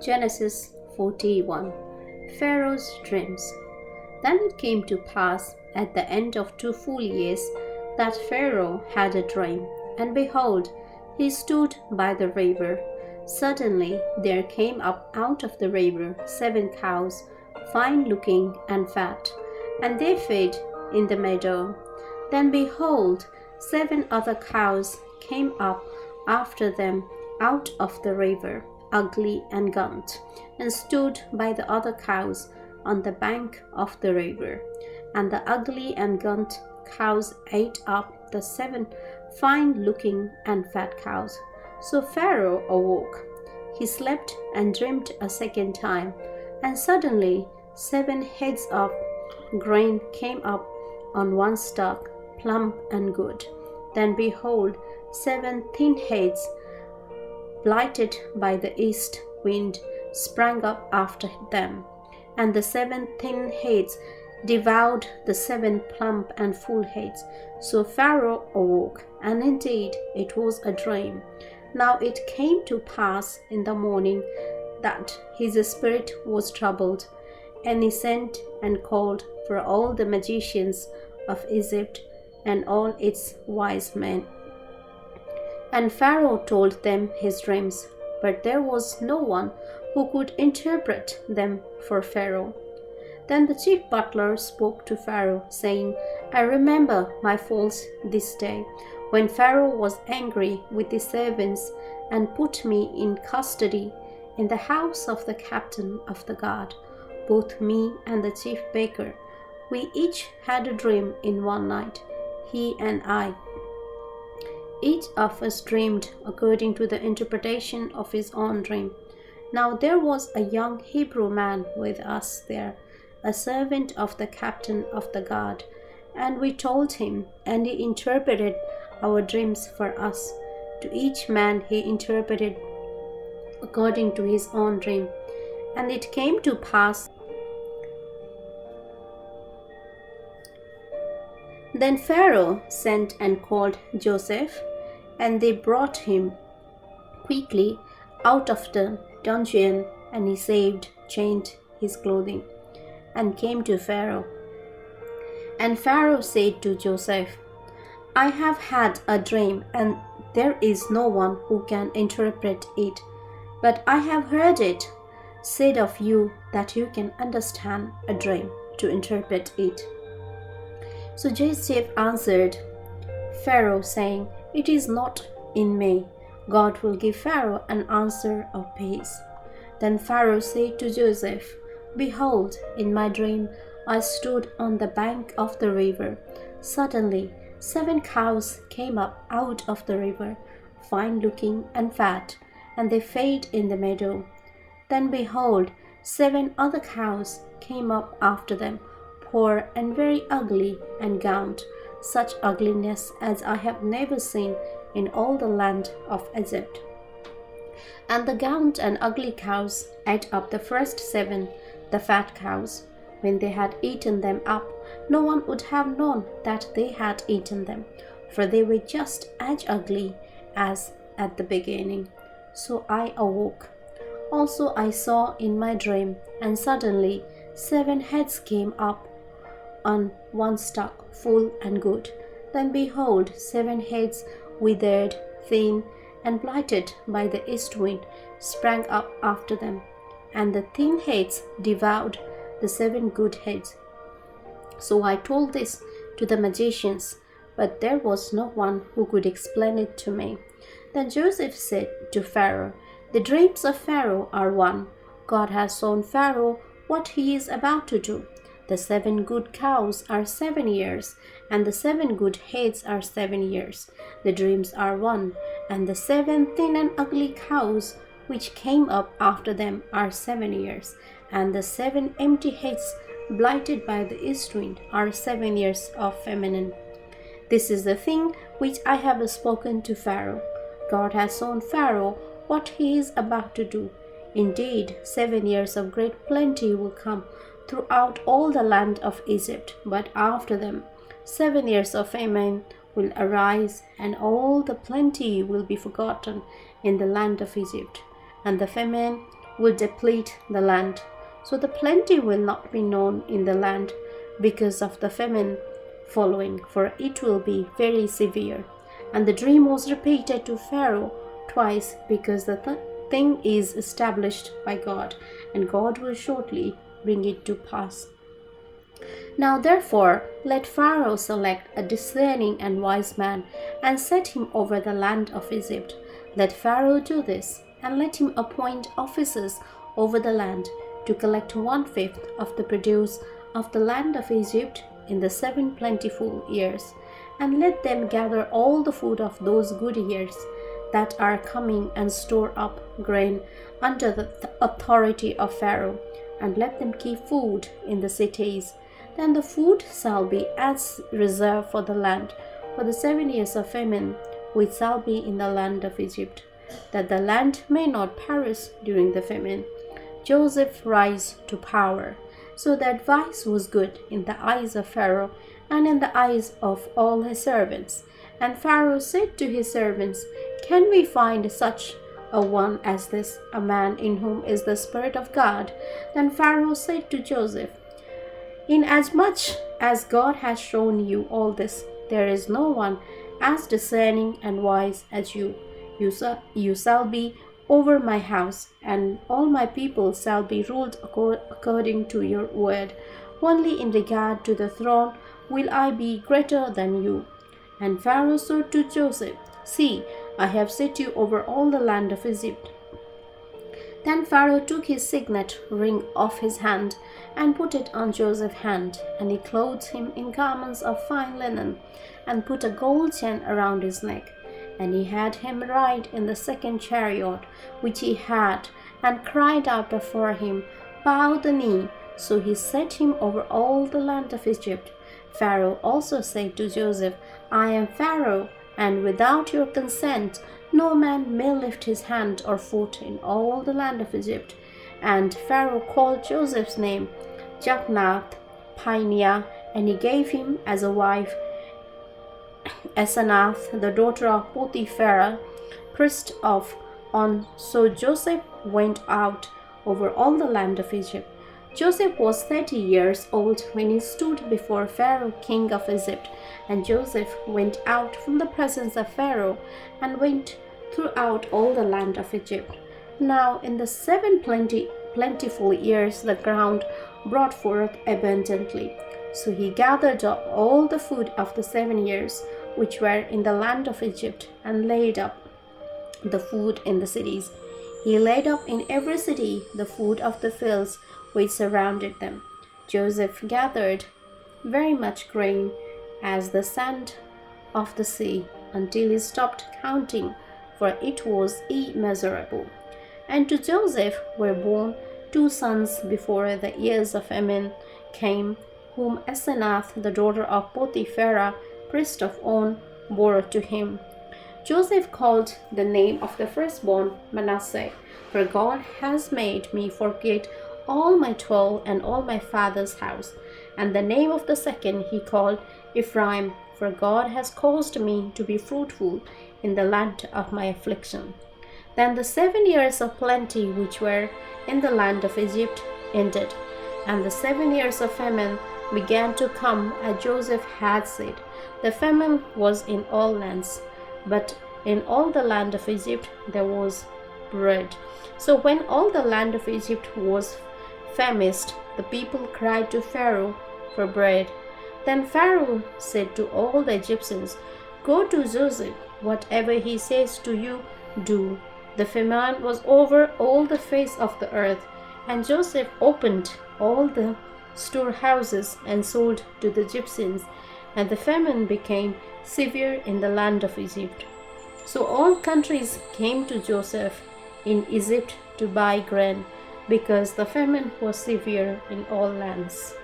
Genesis 41. Pharaoh's dreams. Then it came to pass at the end of 2 full years that Pharaoh had a dream, and behold, he stood by the river. Suddenly there came up out of the river 7 cows, fine looking and fat, and they fed in the meadow. Then behold, 7 other cows came up after them out of the river, ugly and gaunt, and stood by the other cows on the bank of the river. And the ugly and gaunt cows ate up the 7 fine looking and fat cows. So Pharaoh awoke. He slept and dreamed a second time, and suddenly 7 heads of grain came up on one stalk, plump and good. Then behold, 7 thin heads, blighted by the east wind, sprang up after them, and the 7 thin heads devoured the 7 plump and full heads. So Pharaoh awoke, and indeed it was a dream. Now it came to pass in the morning that his spirit was troubled, and he sent and called for all the magicians of Egypt and all its wise men. And Pharaoh told them his dreams, but there was no one who could interpret them for Pharaoh. Then the chief butler spoke to Pharaoh, saying, I remember my faults this day, when Pharaoh was angry with his servants and put me in custody in the house of the captain of the guard, both me and the chief baker. We each had a dream in one night, he and I. Each of us dreamed according to the interpretation of his own dream. Now there was a young Hebrew man with us there, a servant of the captain of the guard, and we told him, and he interpreted our dreams for us. To each man he interpreted according to his own dream. And it came to pass, then Pharaoh sent and called Joseph, and they brought him quickly out of the dungeon, and he saved, changed his clothing, and came to Pharaoh. And Pharaoh said to Joseph, I have had a dream, and there is no one who can interpret it. But I have heard it said of you that you can understand a dream to interpret it. So Joseph answered Pharaoh, saying, It is not in me. God will give Pharaoh an answer of peace. Then Pharaoh said to Joseph, Behold, in my dream I stood on the bank of the river. Suddenly 7 cows came up out of the river, fine looking and fat, and they fed in the meadow. Then behold, 7 other cows came up after them, poor and very ugly and gaunt, such ugliness as I have never seen in all the land of Egypt. And the gaunt and ugly cows ate up the first 7, the fat cows. When they had eaten them up, no one would have known that they had eaten them, for they were just as ugly as at the beginning. So I awoke. Also I saw in my dream, and suddenly 7 heads came up on one stalk, full and good. Then behold, 7 heads withered, thin, and blighted by the east wind, sprang up after them, and the thin heads devoured the 7 good heads. So I told this to the magicians, but there was no one who could explain it to me. Then Joseph said to Pharaoh, The dreams of Pharaoh are one. God has shown Pharaoh what he is about to do. The 7 good cows are 7 years, and the 7 good heads are 7 years. The dreams are one, and the 7 thin and ugly cows which came up after them are 7 years, and the 7 empty heads blighted by the east wind are 7 years of famine. This is the thing which I have spoken to Pharaoh. God has shown Pharaoh what he is about to do. Indeed, 7 years of great plenty will come throughout all the land of Egypt, but after them 7 years of famine will arise, and all the plenty will be forgotten in the land of Egypt. and the famine will deplete the land. So the plenty will not be known in the land because of the famine following, for it will be very severe. And the dream was repeated to Pharaoh twice because the thing is established by God, and God will shortly bring it to pass. Now therefore let Pharaoh select a discerning and wise man and set him over the land of Egypt. Let Pharaoh do this, and let him appoint officers over the land to collect 1/5 of the produce of the land of Egypt in the 7 plentiful years, and let them gather all the food of those good years that are coming and store up grain under the authority of Pharaoh, and let them keep food in the cities. Then the food shall be as reserve for the land for the 7 years of famine which shall be in the land of Egypt, that the land may not perish during the famine. Joseph rise to power. So the advice was good in the eyes of Pharaoh and in the eyes of all his servants. And Pharaoh said to his servants, Can we find such a one as this, a man in whom is the Spirit of God? Then Pharaoh said to Joseph, Inasmuch as God has shown you all this, there is no one as discerning and wise as you. You shall be over my house, and all my people shall be ruled according to your word. Only in regard to the throne will I be greater than you. And Pharaoh said to Joseph, See, I have set you over all the land of Egypt. Then Pharaoh took his signet ring off his hand and put it on Joseph's hand, and he clothed him in garments of fine linen, and put a gold chain around his neck. And he had him ride in the second chariot which he had, and cried out before him, Bow the knee. So he set him over all the land of Egypt. Pharaoh also said to Joseph, I am Pharaoh, and without your consent no man may lift his hand or foot in all the land of Egypt. And Pharaoh called Joseph's name Japnath Paneah, and he gave him as a wife Asenath, the daughter of Potiphera, priest of On. So Joseph went out over all the land of Egypt. Joseph was 30 years old when he stood before Pharaoh, king of Egypt. And Joseph went out from the presence of Pharaoh and went throughout all the land of Egypt. Now in the 7 plentiful years the ground brought forth abundantly. So he gathered up all the food of the 7 years which were in the land of Egypt, and laid up the food in the cities. He laid up in every city the food of the fields which surrounded them. Joseph gathered very much grain as the sand of the sea, until he stopped counting, for it was immeasurable. And to Joseph were born 2 sons before the years of famine came, whom Asenath, the daughter of Potiphera, priest of On, bore to him. Joseph called the name of the firstborn Manasseh, for God has made me forget all my toil and all my father's house. And the name of the second he called Ephraim, for God has caused me to be fruitful in the land of my affliction. Then the 7 years of plenty which were in the land of Egypt ended, and the 7 years of famine began to come, as Joseph had said. The famine was in all lands, but in all the land of Egypt there was bread. So when all the land of Egypt was famished, the people cried to Pharaoh for bread. Then Pharaoh said to all the Egyptians, Go to Joseph, whatever he says to you, do. The famine was over all the face of the earth, and Joseph opened all the storehouses and sold to the Egyptians, and the famine became severe in the land of Egypt. So all countries came to Joseph in Egypt to buy grain, because the famine was severe in all lands.